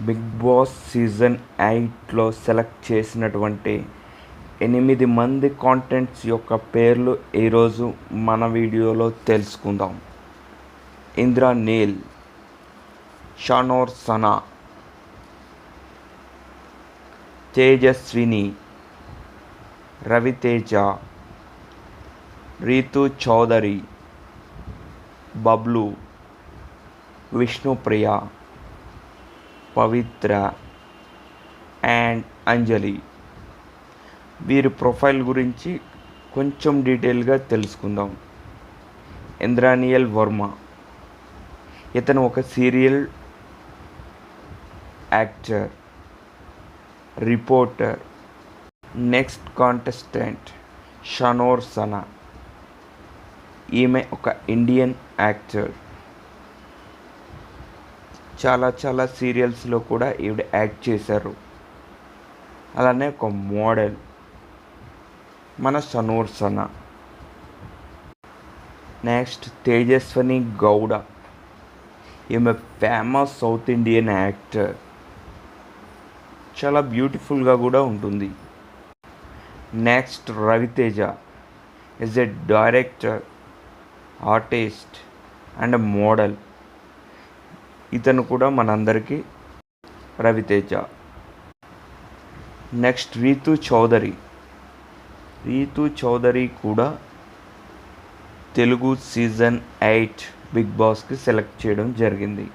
Big boss season 8లో select చేసినటువంటి 8 మంది contestants యొక్క పేర్లు ఈరోజు మన వీడియోలో తెలుసుకుందాం. ఇంద్రనీల్, షానోర్ సనా, తేజస్విని, రవితేజ, రీతు చౌదరి, బబ్లు, విష్ణుప్రియ, పవిత్ర అండ్ అంజలి. వీరి ప్రొఫైల్ గురించి కొంచెం డీటెయిల్గా తెలుసుకుందాం. ఇంద్రనీల్ వర్మ, ఇతను ఒక serial actor, reporter. Next contestant Shanoor Sana, ఈమె ఒక ఇండియన్ యాక్టర్. చాలా సీరియల్స్లో కూడా ఈవిడ యాక్ట్ చేశారు. అలానే ఒక మోడల్ మన షానోర్ సనా. నెక్స్ట్ తేజస్విని గౌడ, ఈమె ఫేమస్ సౌత్ ఇండియన్ యాక్టర్. చాలా బ్యూటిఫుల్గా కూడా ఉంటుంది. Next Raviteja is a director, artist and model. ఇతను కూడా మనందరికీ రవితేజ. నెక్స్ట్ రీతు చౌదరి కూడా తెలుగు సీజన్ 8 బిగ్ బాస్కి సెలెక్ట్ చేయడం జరిగింది.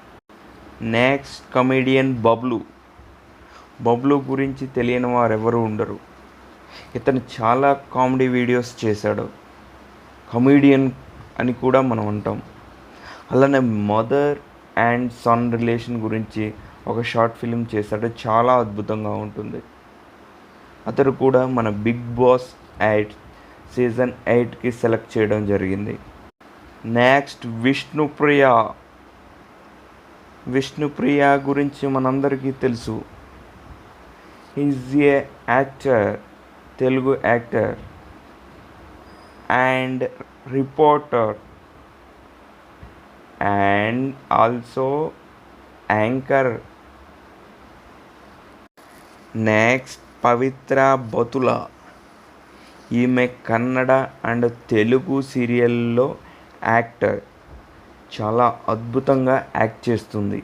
నెక్స్ట్ కమెడియన్ బబ్లు గురించి తెలియని వారు ఎవరు ఉండరు. ఇతను చాలా కామెడీ వీడియోస్ చేశాడు. కమెడియన్ అని కూడా మనం అంటాం. అలానే మదర్ అండ్ సన్ రిలేషన్ గురించి ఒక షార్ట్ ఫిలిం చేశాడు. చాలా అద్భుతంగా ఉంటుంది. అతడు కూడా మన బిగ్ బాస్ 8 సీజన్ 8కి సెలెక్ట్ చేయడం జరిగింది. నెక్స్ట్ విష్ణుప్రియ గురించి మనందరికీ తెలుసు. Is a actor, Telugu actor and reporter and also anchor. Next Pavithra Bathula, ఈమె కన్నడ అండ్ తెలుగు సీరియల్లో యాక్టర్. చాలా అద్భుతంగా యాక్ట్ చేస్తుంది.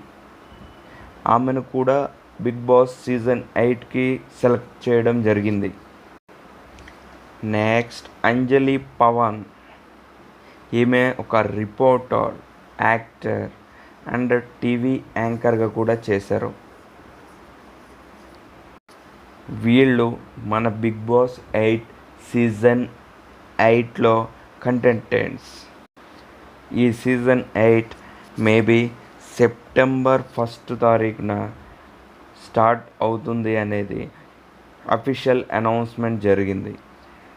ఆమెను కూడా బిగ్ బాస్ సీజన్ 8కి సెలెక్ట్ చేయడం జరిగింది. నెక్స్ట్ అంజలి పవన్, ఈమె ఒక రిపోర్టర్, యాక్టర్ అండ్ టీవీ యాంకర్గా కూడా చేశారు. వీళ్ళు మన బిగ్ బాస్ 8 సీజన్ 8లో కంటెస్టెంట్స్. ఈ సీజన్ 8 మేబీ సెప్టెంబర్ 1 తారీఖున స్టార్ట్ అవుతుంది అనేది అఫీషియల్ అనౌన్స్మెంట్ జరిగింది.